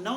9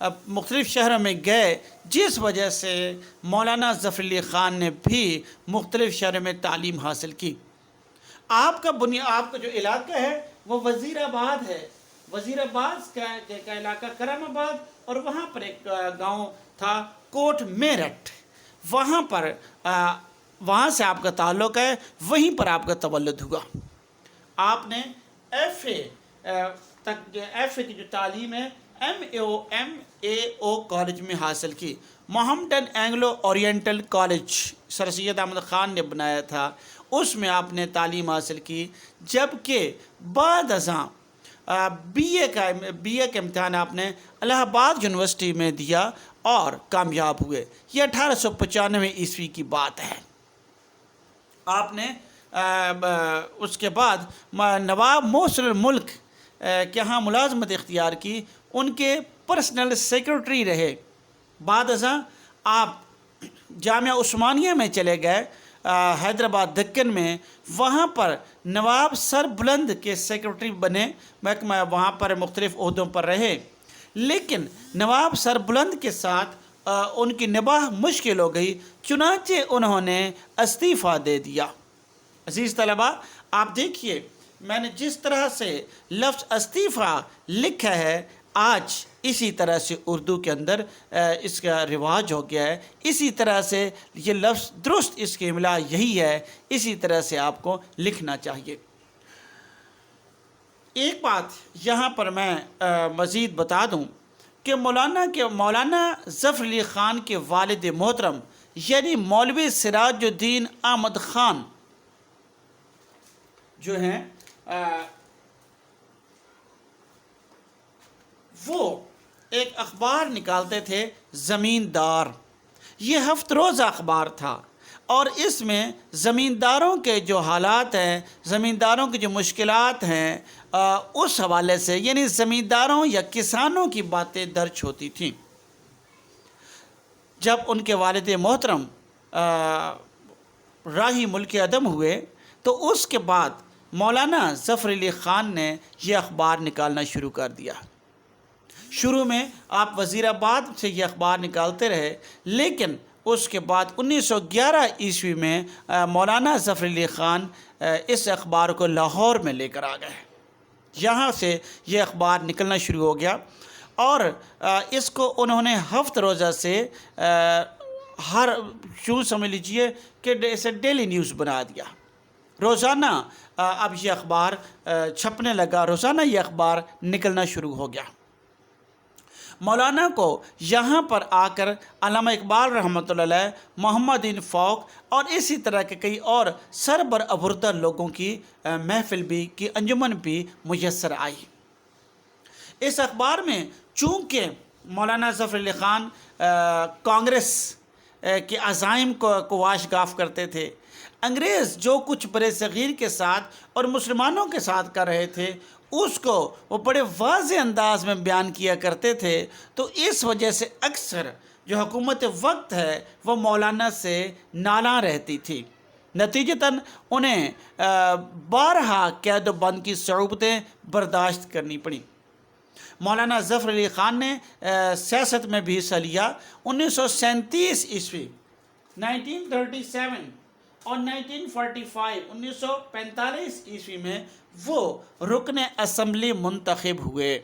مختلف شہروں میں گئے، جس وجہ سے مولانا ظفر علی خان نے بھی مختلف شہروں میں تعلیم حاصل کی۔ آپ کا جو علاقہ ہے وہ وزیر آباد ہے، وزیر آباد کا علاقہ کرم آباد، اور وہاں پر ایک گاؤں تھا کوٹ میرٹھ، وہاں سے آپ کا تعلق ہے، وہیں پر آپ کا تولد ہوا۔ آپ نے ایف اے کی جو تعلیم ہے MAO کالج میں حاصل کی، محمدن اینگلو اورینٹل کالج سر سید احمد خان نے بنایا تھا، اس میں آپ نے تعلیم حاصل کی، جبکہ بعد ازاں بی اے کا امتحان آپ نے الہ آباد یونیورسٹی میں دیا اور کامیاب ہوئے۔ یہ 1895 عیسوی کی بات ہے۔ آپ نے اس کے بعد نواب محسن الملک کے ہاں ملازمت اختیار کی، ان کے پرسنل سیکرٹری رہے۔ بعد ازاں آپ جامعہ عثمانیہ میں چلے گئے، حیدرآباد دکن میں، وہاں پر نواب سر بلند کے سیکرٹری بنے، وہاں پر مختلف عہدوں پر رہے، لیکن نواب سر بلند کے ساتھ ان کی نباہ مشکل ہو گئی، چنانچہ انہوں نے استعفیٰ دے دیا۔ عزیز طلباء، آپ دیکھیے میں نے جس طرح سے لفظ استعفیٰ لکھا ہے، آج اسی طرح سے اردو کے اندر اس کا رواج ہو گیا ہے، اسی طرح سے یہ لفظ درست اس کی املا یہی ہے، اسی طرح سے آپ کو لکھنا چاہیے۔ ایک بات یہاں پر میں مزید بتا دوں کہ مولانا ظفر علی خان کے والد محترم یعنی مولوی سراج الدین احمد خان جو ہیں وہ ایک اخبار نکالتے تھے، زمیندار۔ یہ ہفت روزہ اخبار تھا، اور اس میں زمینداروں کے جو حالات ہیں، زمینداروں کی جو مشکلات ہیں، اس حوالے سے یعنی زمینداروں یا کسانوں کی باتیں درج ہوتی تھیں۔ جب ان کے والد محترم راہی ملک عدم ہوئے تو اس کے بعد مولانا ظفر علی خان نے یہ اخبار نکالنا شروع کر دیا۔ شروع میں آپ وزیر آباد سے یہ اخبار نکالتے رہے، لیکن اس کے بعد 1911 عیسوی میں مولانا ظفر علی خان اس اخبار کو لاہور میں لے کر آ گئے۔ یہاں سے یہ اخبار نکلنا شروع ہو گیا، اور اس کو انہوں نے ہفت روزہ سے یوں سمجھ لیجئے کہ اسے ڈیلی نیوز بنا دیا۔ روزانہ اب یہ اخبار چھپنے لگا، روزانہ یہ اخبار نکلنا شروع ہو گیا۔ مولانا کو یہاں پر آ کر علامہ اقبال رحمۃ اللہ علیہ، محمد ان فوق اور اسی طرح کے کئی اور سربر ابھرتا لوگوں کی محفل بھی کی انجمن بھی میسر آئی۔ اس اخبار میں چونکہ مولانا ظفر علی خان کانگریس کے عزائم کو واشگاف کرتے تھے، انگریز جو کچھ برِ صغیر کے ساتھ اور مسلمانوں کے ساتھ کر رہے تھے اس کو وہ بڑے واضح انداز میں بیان کیا کرتے تھے، تو اس وجہ سے اکثر جو حکومت وقت ہے وہ مولانا سے نالاں رہتی تھی، نتیجتاً انہیں بارہا قید و بند کی صعوبتیں برداشت کرنی پڑیں۔ مولانا ظفر علی خان نے سیاست میں بھی حصہ لیا۔ 1937 عیسوی 1937 اور 1945 عیسوی میں وہ رکن اسمبلی منتخب ہوئے۔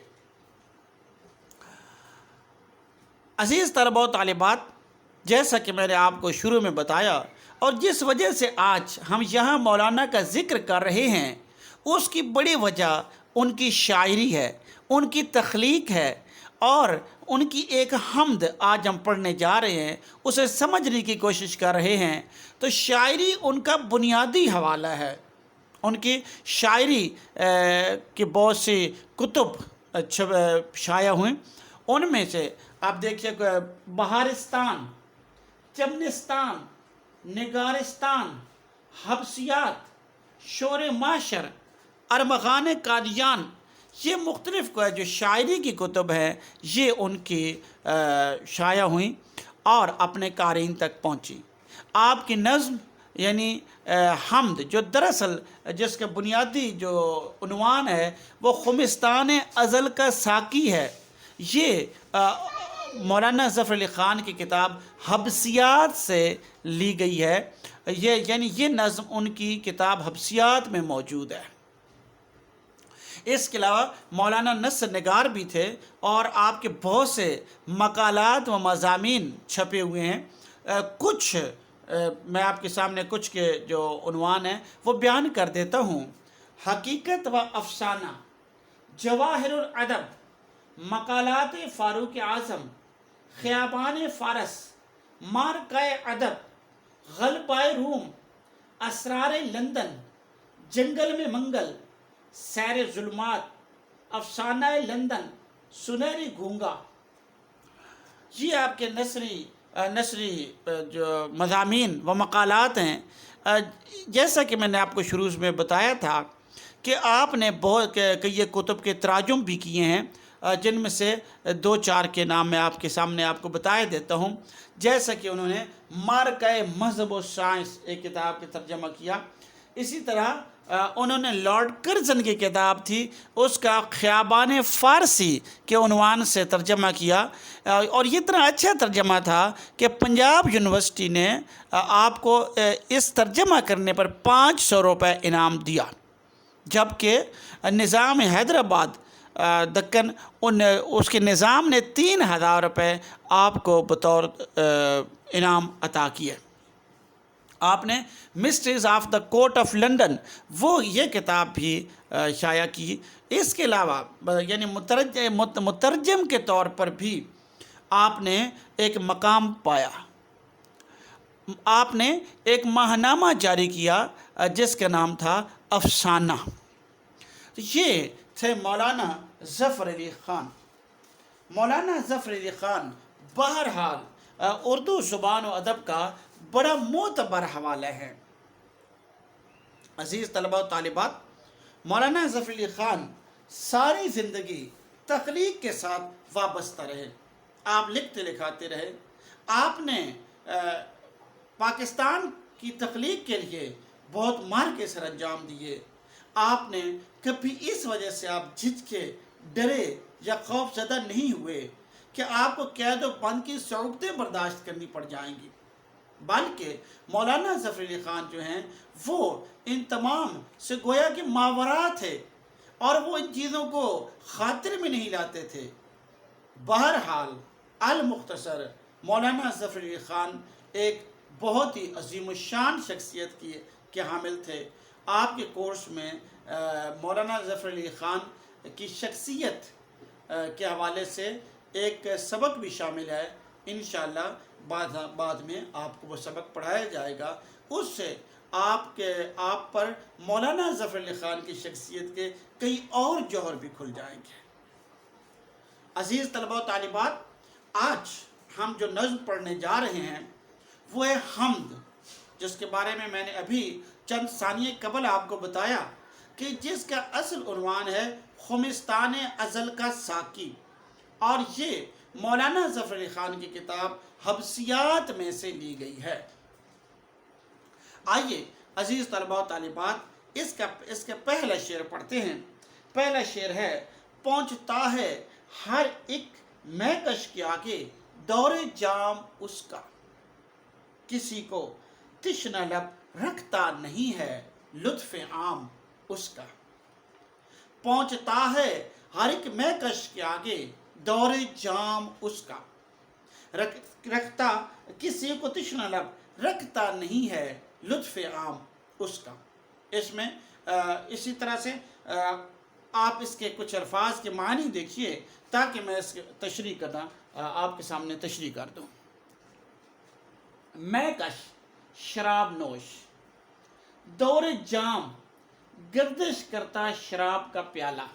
عزیز طلباء و طالبات، جیسا کہ میں نے آپ کو شروع میں بتایا اور جس وجہ سے آج ہم یہاں مولانا کا ذکر کر رہے ہیں، اس کی بڑی وجہ ان کی شاعری ہے، ان کی تخلیق ہے، اور ان کی ایک حمد آج ہم پڑھنے جا رہے ہیں، اسے سمجھنے کی کوشش کر رہے ہیں۔ تو شاعری ان کا بنیادی حوالہ ہے۔ ان کی شاعری کی بہت سی کتب شائع ہوئیں، ان میں سے آپ دیکھیے بہارستان، چمنستان، نگارستان، حبسیات، شور معاشر، ارمغان قادیان، یہ مختلف جو شاعری کی کتب ہیں یہ ان کی شائع ہوئیں اور اپنے قارئین تک پہنچی۔ آپ کی نظم یعنی حمد، جو دراصل جس کا بنیادی جو عنوان ہے وہ خمستان ازل کا ساقی ہے، یہ مولانا ظفر علی خان کی کتاب حبسیات سے لی گئی ہے، یہ نظم ان کی کتاب حبسیات میں موجود ہے۔ اس کے علاوہ مولانا نصر نگار بھی تھے اور آپ کے بہت سے مقالات و مضامین چھپے ہوئے ہیں۔ کچھ میں آپ کے سامنے کچھ کے جو عنوان ہیں وہ بیان کر دیتا ہوں۔ حقیقت و افسانہ، جواہر الادب، مقالات فاروق اعظم، خیابان فارس، مارکہ ادب، غلبہ روم، اسرار لندن، جنگل میں منگل، سیر ظلمات، افسانہ لندن، سنہری گونگا، یہ آپ کے نثری جو مضامین و مقالات ہیں۔ جیسا کہ میں نے آپ کو شروع میں بتایا تھا کہ آپ نے بہت کئی کتب کے تراجم بھی کیے ہیں، جن میں سے 2-4 کے نام میں آپ کے سامنے آپ کو بتایا دیتا ہوں۔ جیسا کہ انہوں نے مارکہ مذہب و سائنس ایک کتاب کا ترجمہ کیا، اسی طرح انہوں نے لارڈ کرزن کی کتاب تھی، اس کا خیابان فارسی کے عنوان سے ترجمہ کیا، اور یہ اتنا اچھا ترجمہ تھا کہ پنجاب یونیورسٹی نے آپ کو اس ترجمہ کرنے پر 500 روپے انعام دیا، جبکہ نظام حیدرآباد دکن اس کے نظام نے 3000 روپے آپ کو بطور انعام عطا کیے۔ آپ نے mysteries of the court of London وہ یہ کتاب بھی شائع کی۔ اس کے علاوہ یعنی مترجم کے طور پر بھی آپ نے ایک مقام پایا۔ آپ نے ایک ماہنامہ جاری کیا جس کا نام تھا افسانہ۔ یہ تھے مولانا ظفر علی خان۔ مولانا ظفر علی خان بہرحال اردو زبان و ادب کا بڑا معتبر حوالہ ہے۔ عزیز طلبہ و طالبات، مولانا ظفر علی خان ساری زندگی تخلیق کے ساتھ وابستہ رہے۔ آپ لکھتے لکھاتے رہے۔ آپ نے پاکستان کی تخلیق کے لیے بہت مار کے سر انجام دیے۔ آپ نے کبھی اس وجہ سے آپ جھجکے، ڈرے یا خوف زدہ نہیں ہوئے کہ آپ کو قید و بند کی صعوبتیں برداشت کرنی پڑ جائیں گی، بلکہ مولانا ظفر علی خان جو ہیں وہ ان تمام سے گویا کہ ماورا تھے اور وہ ان چیزوں کو خاطر میں نہیں لاتے تھے۔ بہرحال المختصر مولانا ظفر علی خان ایک بہت ہی عظیم الشان شخصیت کے حامل تھے۔ آپ کے کورس میں مولانا ظفر علی خان کی شخصیت کے حوالے سے ایک سبق بھی شامل ہے۔ انشاءاللہ بعد میں آپ کو وہ سبق پڑھایا جائے گا، اس سے آپ پر مولانا ظفر علی خان کی شخصیت کے کئی اور جوہر بھی کھل جائیں گے۔ عزیز طلبہ و طالبات، آج ہم جو نظم پڑھنے جا رہے ہیں وہ ہے حمد، جس کے بارے میں میں نے ابھی چند ثانیے قبل آپ کو بتایا کہ جس کا اصل عنوان ہے خمستان ازل کا ساقی، اور یہ مولانا ظفر علی خان کی کتاب حبسیات میں سے لی گئی ہے۔ آئیے عزیز طلبہ و طالبات اس کا پہلا شعر پڑھتے ہیں۔ پہلا شعر ہے: پہنچتا ہے ہر ایک مہکش کے آگے دور جام اس کا، کسی کو تشنہ لب رکھتا نہیں ہے لطف عام اس کا۔ پہنچتا ہے ہر ایک مہکش کے آگے دور جام اس کا، رکھتا کسی کو تشنہ لب رکھتا نہیں ہے لطف عام اس کا۔ اس میں اسی طرح سے آپ اس کے کچھ الفاظ کے معنی دیکھیے تاکہ میں اس کی تشریح کرنا آپ کے سامنے تشریح کر دوں۔ مہکش شراب نوش، دور جام گردش کرتا شراب کا پیالہ،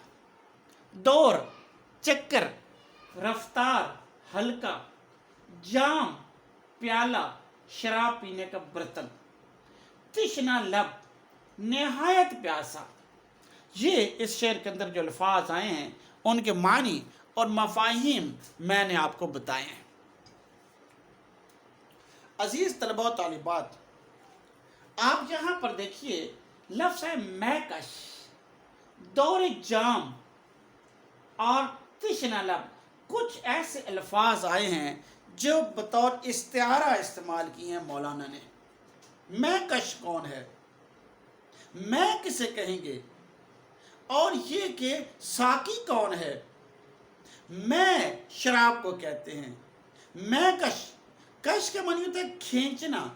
دور چکر، رفتار ہلکا، جام پیالہ شراب پینے کا برتن، تشنہ لب نہایت پیاسا۔ یہ اس شعر کے اندر جو الفاظ آئے ہیں ان کے معنی اور مفاہیم میں نے آپ کو بتائے ہیں۔ عزیز طلبہ و طالبات، آپ یہاں پر دیکھیے لفظ ہے مہکش، دور جام اور تشنہ لب۔ کچھ ایسے الفاظ آئے ہیں جو بطور استعارہ استعمال کیے ہیں مولانا نے. میں کش کون ہے, میں کسے کہیں گے, اور یہ کہ ساقی کون ہے. میں شراب کو کہتے ہیں. میں کش, کش کا معنی ہوتا ہے کھینچنا.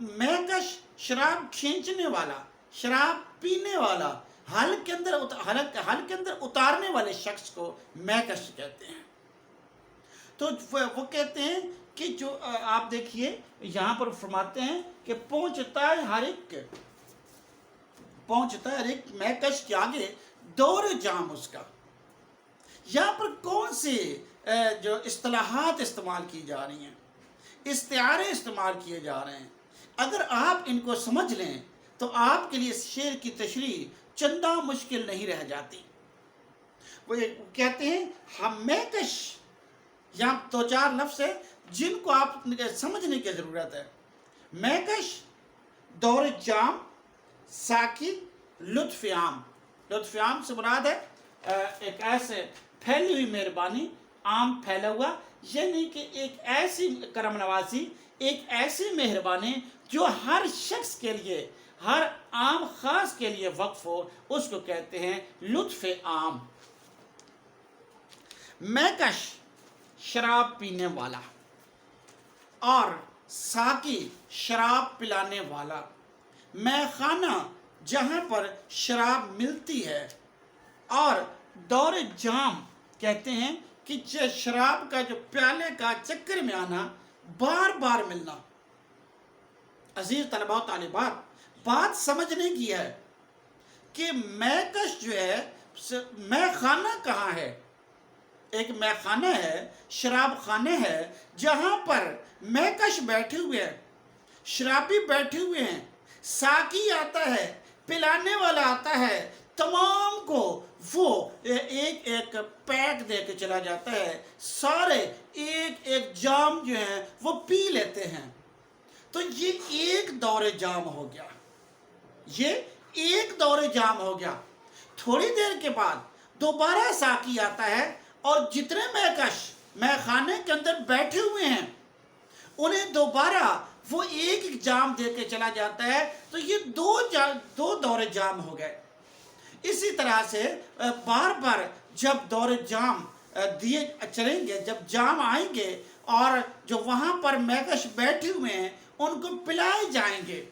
میں کش شراب کھینچنے والا, شراب پینے والا, حلق کے اندر اتارنے والے شخص کو میں کش کہتے ہیں. تو وہ کہتے ہیں کہ جو آپ دیکھیے یہاں پر فرماتے ہیں کہ پہنچتا ہے ہر ایک میں کش کے آگے دور جام اس کا. یہاں پر کون سی جو اصطلاحات استعمال کی جا رہی ہیں, استعارے استعمال کیے جا رہے ہیں. اگر آپ ان کو سمجھ لیں تو آپ کے لیے اس شعر کی تشریح چندہ مشکل نہیں رہ جاتی. وہ کہتے ہیں ہم میں کش, یہاں دو چار لفظ ہیں جن کو آپ سمجھنے کی ضرورت ہے. میں کش, دور جام, ساقی, لطف عام. لطف عام سے مراد ہے ایک ایسے پھیلی ہوئی مہربانی, عام پھیلا ہوا, یعنی کہ ایک ایسی کرم نوازی, ایک ایسی مہربانی جو ہر شخص کے لیے, ہر عام خاص کے لیے وقف ہو, اس کو کہتے ہیں لطف عام. میں کش شراب پینے والا, اور ساقی شراب پلانے والا. میں خانہ جہاں پر شراب ملتی ہے, اور دور جام کہتے ہیں کہ شراب کا جو پیالے کا چکر میں آنا, بار بار ملنا. عزیز طلباء و طالبات, بات سمجھنے کی ہے کہ میں کش جو ہے, میں خانہ کہاں ہے. ایک میں خانہ ہے, شراب خانے ہے, جہاں پر میں کش بیٹھے ہوئے ہیں, شرابی بیٹھے ہوئے ہیں, ساقی آتا ہے, پلانے والا آتا ہے, تمام کو وہ ایک ایک پیک دے کے چلا جاتا ہے, سارے ایک ایک جام جو ہیں وہ پی لیتے ہیں. تو یہ ایک دور جام ہو گیا, یہ ایک دور جام ہو گیا. تھوڑی دیر کے بعد دوبارہ ساقی آتا ہے, اور جتنے میں خانے کے اندر بیٹھے ہوئے ہیں انہیں دوبارہ وہ ایک ایک جام دے کے چلا جاتا ہے. تو یہ دو دور جام ہو گئے. اسی طرح سے بار بار جب دور جام دیے چلیں گے, جب جام آئیں گے اور جو وہاں پر میکش بیٹھے ہوئے ہیں ان کو پلائے جائیں گے,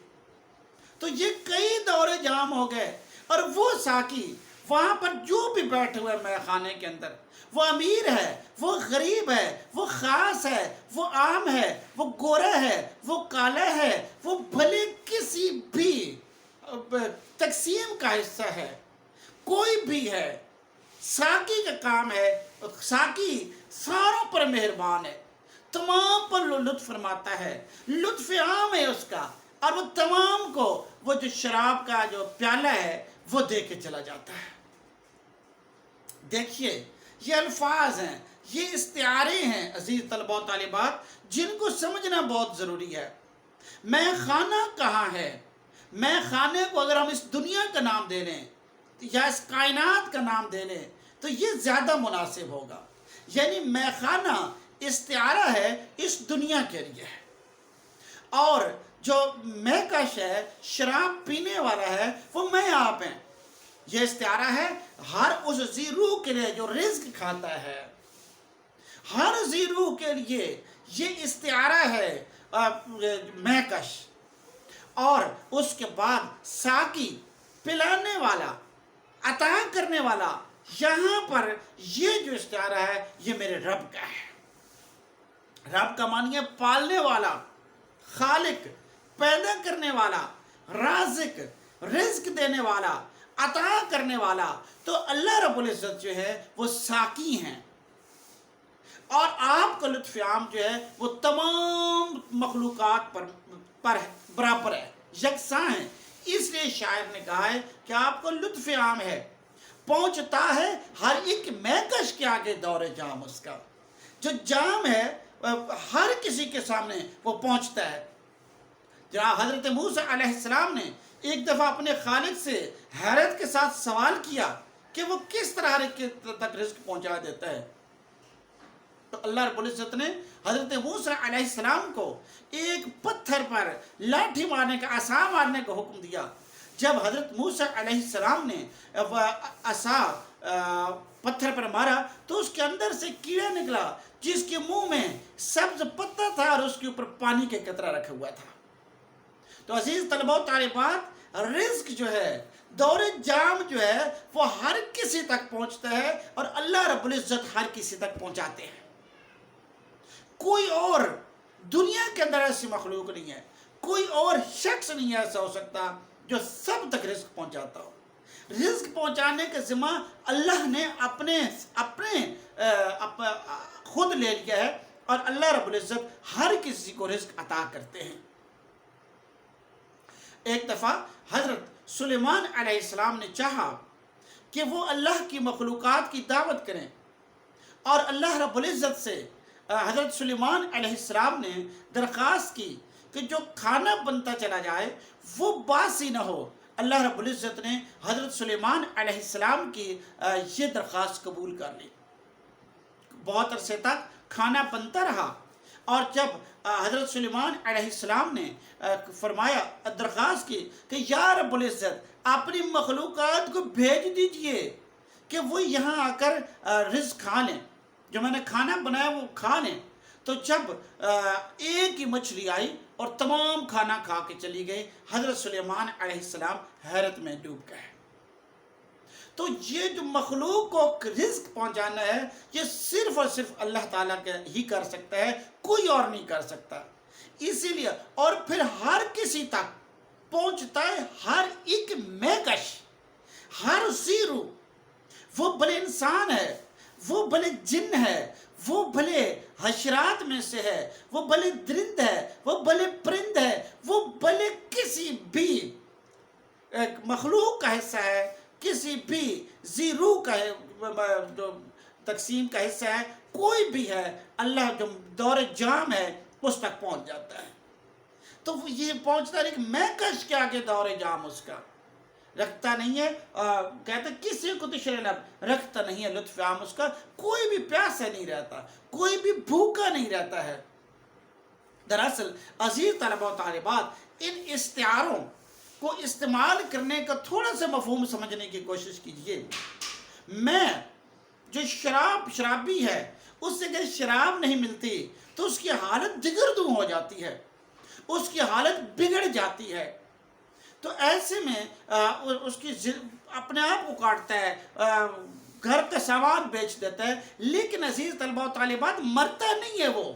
تو یہ کئی دور جام ہو گئے. اور وہ ساقی وہاں پر جو بھی بیٹھے ہوئے میں خانے کے اندر, وہ امیر ہے, وہ غریب ہے, وہ خاص ہے, وہ عام ہے, وہ گورا ہے, وہ کالا ہے, وہ بھلے کسی بھی تقسیم کا حصہ ہے, کوئی بھی ہے, ساقی کا کام ہے. ساقی ساروں پر مہربان ہے, تمام پر لطف فرماتا ہے, لطف عام ہے اس کا, اور وہ تمام کو وہ جو شراب کا جو پیالہ ہے وہ دے کے چلا جاتا ہے. دیکھیے یہ الفاظ ہیں, یہ استعارے ہیں عزیز طلباء و طالبات, جن کو سمجھنا بہت ضروری ہے. میں خانہ کہاں ہے, میں خانے کو اگر ہم اس دنیا کا نام دے لیں یا اس کائنات کا نام دے لیں تو یہ زیادہ مناسب ہوگا. یعنی میں خانہ استعارہ ہے اس دنیا کے لیے ہے, اور جو میں کش ہے, شراب پینے والا ہے, وہ میں آپ ہیں. یہ استعارہ ہے ہر اس ذی روح کے لیے جو رزق کھاتا ہے, ہر ذی روح کے لیے یہ استعارہ ہے میں کش. اور اس کے بعد ساقی پلانے والا, عطا کرنے والا. یہاں پر یہ جو استعارہ ہے یہ میرے رب کا ہے. رب کا معنی ہے پالنے والا, خالق, پیدا کرنے والا, رازق, رزق دینے والا, عطا کرنے والا. تو اللہ رب العزت جو ہے وہ ساقی ہیں, اور آپ کا لطف عام جو ہے وہ تمام مخلوقات پر برابر ہے, یکساں ہے. اس لیے شاعر نے کہا ہے کہ آپ کو لطف عام ہے, پہنچتا ہے ہر ایک میکش کے آگے دور جام اس کا. جو جام ہے ہر کسی کے سامنے وہ پہنچتا ہے. جناب حضرت موسیٰ علیہ السلام نے ایک دفعہ اپنے خالق سے حیرت کے ساتھ سوال کیا کہ وہ کس طرح تک رزق پہنچا دیتا ہے. تو اللہ رب العزت نے حضرت موسیٰ علیہ السلام کو ایک پتھر پر لاٹھی مارنے کا، عصا مارنے کا حکم دیا۔ جب حضرت موسیٰ علیہ السلام نے عصا پتھر پر مارا تو اس کے اندر سے کیڑا نکلا جس کے منہ میں سبز پتا تھا اور اس کے اوپر پانی کے قطرہ رکھا ہوا تھا۔ تو عزیز طلباء و طالبات، رزق جو ہے، دور جام جو ہے، وہ ہر کسی تک پہنچتا ہے اور اللہ رب العزت ہر کسی تک پہنچاتے ہیں۔ کوئی اور دنیا کے اندر ایسی مخلوق نہیں ہے، کوئی اور شخص نہیں ایسا ہو سکتا جو سب تک رزق پہنچاتا ہو۔ رزق پہنچانے کا ذمہ اللہ نے اپنے خود لے لیا ہے اور اللہ رب العزت ہر کسی کو رزق عطا کرتے ہیں۔ ایک دفعہ حضرت سلیمان علیہ السلام نے چاہا کہ وہ اللہ کی مخلوقات کی دعوت کریں، اور اللہ رب العزت سے حضرت سلیمان علیہ السلام نے درخواست کی کہ جو کھانا بنتا چلا جائے وہ باسی نہ ہو۔ اللہ رب العزت نے حضرت سلیمان علیہ السلام کی یہ درخواست قبول کر لی۔ بہت عرصے تک کھانا بنتا رہا، اور جب حضرت سلیمان علیہ السلام نے فرمایا، درخواست کی کہ یا رب العزت اپنی مخلوقات کو بھیج دیجئے کہ وہ یہاں آ کر رزق کھا لیں، جو میں نے کھانا بنایا وہ کھا لیں۔ تو جب ایک ہی مچھلی آئی اور تمام کھانا کھا کے چلی گئی، حضرت سلیمان علیہ السلام حیرت میں ڈوب گئے۔ تو یہ جو مخلوق کو رزق پہنچانا ہے، یہ صرف اور صرف اللہ تعالیٰ ہی کر سکتا ہے، کوئی اور نہیں کر سکتا۔ اسی لیے اور پھر ہر کسی تک پہنچتا ہے، ہر ایک میکش، ہر زیرو، وہ بھلے انسان ہے، وہ بھلے جن ہے، وہ بھلے حشرات میں سے ہے، وہ بھلے درند ہے، وہ بھلے پرند ہے، وہ بھلے کسی بھی مخلوق کا حصہ ہے، کسی بھی زیرو کا جو تقسیم کا حصہ ہے، کوئی بھی ہے، اللہ جو دور جام ہے اس تک پہنچ جاتا ہے۔ تو یہ پہنچتا ہے، لیکن میں کش کے آگے دور جام اس کا رکھتا نہیں ہے۔ کہتے کسی کو تشر لب رکھتا نہیں ہے لطف عام اس کا، کوئی بھی پیاسا نہیں رہتا، کوئی بھی بھوکا نہیں رہتا ہے۔ دراصل عزیز طلباء و طالبات، ان استعاروں کو استعمال کرنے کا تھوڑا سا مفہوم سمجھنے کی کوشش کیجئے۔ میں جو شرابی ہے، اس سے اگر شراب نہیں ملتی تو اس کی حالت دگردوں ہو جاتی ہے، اس کی حالت بگڑ جاتی ہے۔ تو ایسے میں اس کی اپنے آپ کو کاٹتا ہے، گھر کا سامان بیچ دیتا ہے، لیکن عزیز طلباء و طالبات مرتا نہیں ہے وہ۔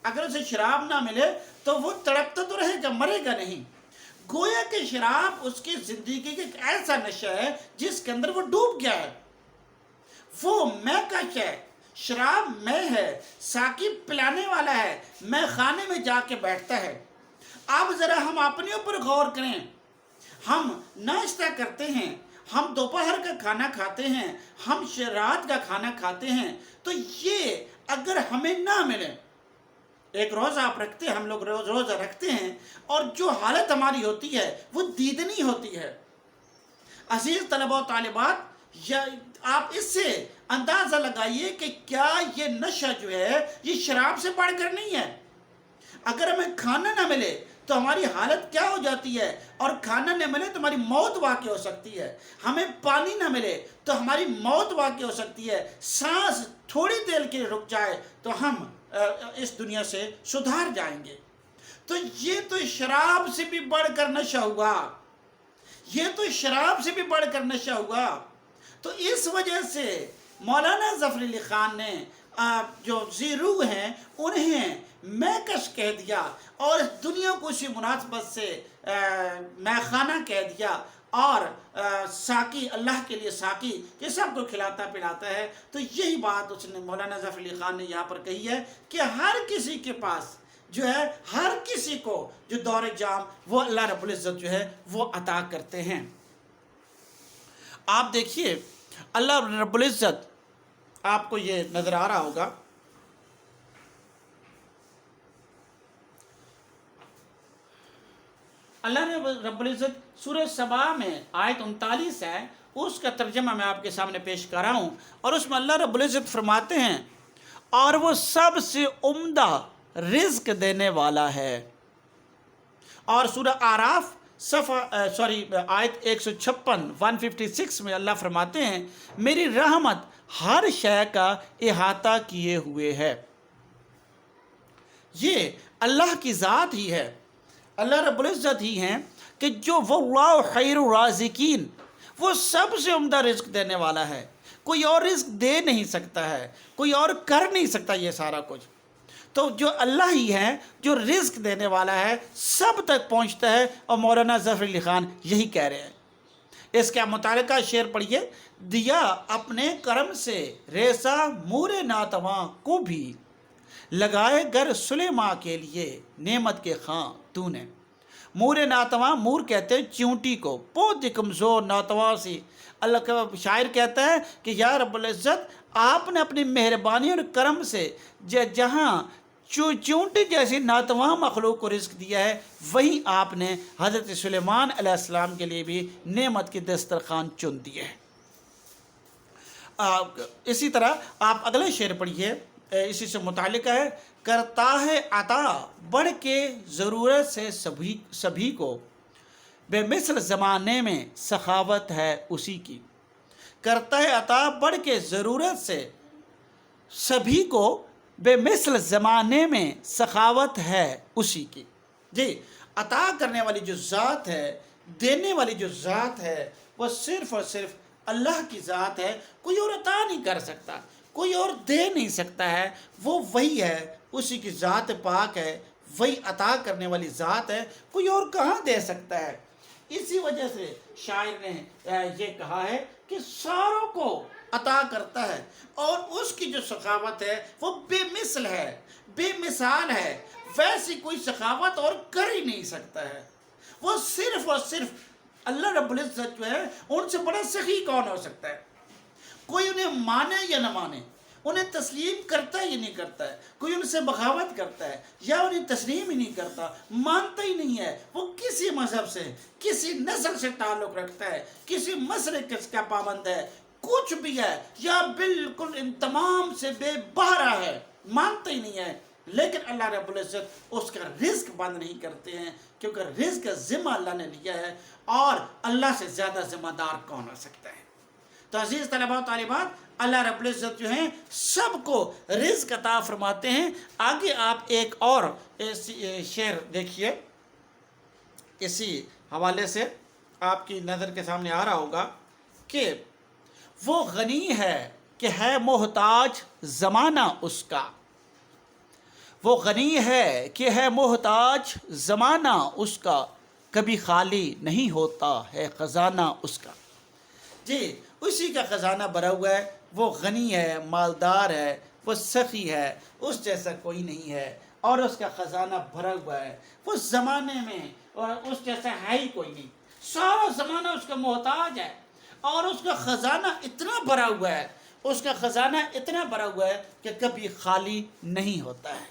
اگر اسے شراب نہ ملے تو وہ تڑپتا تو رہے گا، مرے گا نہیں۔ گویا کہ شراب اس کی زندگی کا ایک ایسا نشہ ہے جس کے اندر وہ ڈوب گیا ہے، وہ میں کش ہے، شراب میں ہے، ساقی پلانے والا ہے، میں خانے میں جا کے بیٹھتا ہے۔ اب ذرا ہم اپنے اوپر غور کریں، ہم ناشتہ کرتے ہیں، ہم دوپہر کا کھانا کھاتے ہیں، ہم رات کا کھانا کھاتے ہیں، تو یہ اگر ہمیں نہ ملے، ایک روزہ آپ رکھتے ہیں، ہم لوگ روزہ رکھتے ہیں، اور جو حالت ہماری ہوتی ہے وہ دیدنی ہوتی ہے۔ عزیز طلباء و طالبات، آپ اس سے اندازہ لگائیے کہ کیا یہ نشہ جو ہے یہ شراب سے بڑھ کر نہیں ہے۔ اگر ہمیں کھانا نہ ملے تو ہماری حالت کیا ہو جاتی ہے، اور کھانا نہ ملے تو ہماری موت واقع ہو سکتی ہے، ہمیں پانی نہ ملے تو ہماری موت واقع ہو سکتی ہے، سانس تھوڑی دیر کے رک جائے تو ہم اس دنیا سے سدھار جائیں گے۔ تو یہ تو شراب سے بھی بڑھ کر نشہ ہوا، یہ تو شراب سے بھی بڑھ کر نشہ ہوا۔ تو اس وجہ سے مولانا ظفر علی خان نے جو زیرو ہیں انہیں میکش کہہ دیا، اور اس دنیا کو اسی مناسبت سے میخانہ کہہ دیا، اور ساقی اللہ کے لیے ساقی کہ سب کو کھلاتا پلاتا ہے۔ تو یہی بات اس نے مولانا ظفر علی خان نے یہاں پر کہی ہے کہ ہر کسی کے پاس جو ہے، ہر کسی کو جو دور جام وہ اللہ رب العزت جو ہے وہ عطا کرتے ہیں۔ آپ دیکھیے اللہ رب العزت، آپ کو یہ نظر آ رہا ہوگا، اللہ نے رب العزت سورہ سبا میں آیت 39 ہے، اس کا ترجمہ میں آپ کے سامنے پیش کر رہا ہوں، اور اس میں اللہ رب العزت فرماتے ہیں، اور وہ سب سے عمدہ رزق دینے والا ہے۔ اور سورہ اعراف آیت 156 میں اللہ فرماتے ہیں میری رحمت ہر شے کا احاطہ کیے ہوئے ہے۔ یہ اللہ کی ذات ہی ہے، اللہ رب العزت ہی ہیں کہ جو واللہ خیر الرازقین، وہ سب سے عمدہ رزق دینے والا ہے۔ کوئی اور رزق دے نہیں سکتا ہے، کوئی اور کر نہیں سکتا یہ سارا کچھ۔ تو جو اللہ ہی ہے جو رزق دینے والا ہے، سب تک پہنچتا ہے، اور مولانا ظفر علی خان یہی کہہ رہے ہیں۔ اس کا متعلقہ شعر پڑھیے: دیا اپنے کرم سے ریسا مور ناتواں کو بھی، لگائے گر سلیماں کے لیے نعمت کے خاں تو نے۔ مور ناتواں، مور کہتے ہیں چیونٹی کو، بہت ہی کمزور ناتواں سی۔ اللہ کا شاعر کہتا ہے کہ یا رب العزت آپ نے اپنی مہربانی اور کرم سے جہاں چونٹی جیسی ناتواں مخلوق کو رزق دیا ہے، وہیں آپ نے حضرت سلیمان علیہ السلام کے لیے بھی نعمت کی دسترخوان چن دی ہے۔ اسی طرح آپ اگلے شعر پڑھیے، اسی سے متعلق ہے: کرتا ہے عطا بڑھ کے ضرورت سے سبھی کو، بے مثل زمانے میں سخاوت ہے اسی کی۔ کرتا ہے عطا بڑھ کے ضرورت سے سبھی کو، بے مثل زمانے میں سخاوت ہے اسی کی۔ جی، عطا کرنے والی جو ذات ہے، دینے والی جو ذات ہے، وہ صرف اور صرف اللہ کی ذات ہے۔ کوئی اور عطا نہیں کر سکتا، کوئی اور دے نہیں سکتا ہے، وہ وہی ہے، اسی کی ذات پاک ہے، وہی عطا کرنے والی ذات ہے، کوئی اور کہاں دے سکتا ہے۔ اسی وجہ سے شاعر نے یہ کہا ہے کہ ساروں کو عطا کرتا ہے، اور اس کی جو سخاوت ہے وہ بے مثل ہے، بے مثال ہے، ویسی کوئی سخاوت اور کر ہی نہیں سکتا ہے۔ وہ صرف اور صرف اللہ رب العزت جو ہے، ان سے بڑا سخی کون ہو سکتا ہے؟ کوئی انہیں مانے یا نہ مانے، انہیں تسلیم کرتا ہی نہیں کرتا ہے، کوئی ان سے بغاوت کرتا ہے یا انہیں تسلیم ہی نہیں کرتا، مانتا ہی نہیں ہے، وہ کسی مذہب سے، کسی نسل سے تعلق رکھتا ہے، کسی مسلک کا پابند ہے، کچھ بھی ہے، یا بالکل ان تمام سے بے بہرا ہے، مانتا ہی نہیں ہے، لیکن اللہ رب العزت اس کا رزق بند نہیں کرتے ہیں، کیونکہ رزق کا ذمہ اللہ نے لیا ہے، اور اللہ سے زیادہ ذمہ دار کون ہو سکتا ہے؟ تو عزیز طلباء و طالبات، اللہ رب العزت جو ہیں سب کو رزق عطا فرماتے ہیں۔ آگے آپ ایک اور شعر دیکھیے، اسی حوالے سے آپ کی نظر کے سامنے آ رہا ہوگا کہ وہ غنی ہے کہ ہے محتاج زمانہ اس کا، وہ غنی ہے کہ ہے محتاج زمانہ اس کا، کبھی خالی نہیں ہوتا ہے خزانہ اس کا۔ جی، اسی کا خزانہ بھرا ہوا ہے، وہ غنی ہے، مالدار ہے، وہ سخی ہے، اس جیسا کوئی نہیں ہے، اور اس کا خزانہ بھرا ہوا ہے، وہ زمانے میں اس جیسا ہے ہی کوئی نہیں، سارا زمانہ اس کا محتاج ہے، اور اس کا خزانہ اتنا بھرا ہوا ہے، اس کا خزانہ اتنا بھرا ہوا ہے کہ کبھی خالی نہیں ہوتا ہے۔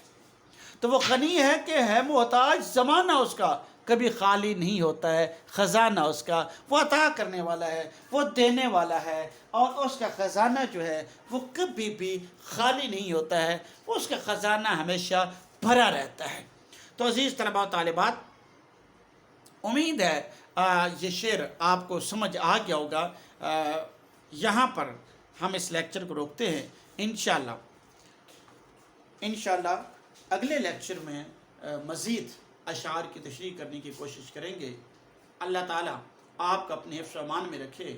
تو وہ غنی ہے کہ ہے محتاج زمانہ اس کا، کبھی خالی نہیں ہوتا ہے خزانہ اس کا۔ وہ عطا کرنے والا ہے، وہ دینے والا ہے، اور اس کا خزانہ جو ہے وہ کبھی بھی خالی نہیں ہوتا ہے، اس کا خزانہ ہمیشہ بھرا رہتا ہے۔ تو عزیز طلباء و طالبات، امید ہے یہ شعر آپ کو سمجھ آ گیا ہوگا۔ یہاں پر ہم اس لیکچر کو روکتے ہیں، انشاءاللہ اگلے لیکچر میں مزید اشعار کی تشریح کرنے کی کوشش کریں گے۔ اللہ تعالیٰ آپ کو اپنے حفظ و امان میں رکھے،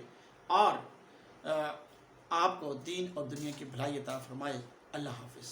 اور آپ کو دین اور دنیا کی بھلائی عطا فرمائے۔ اللہ حافظ۔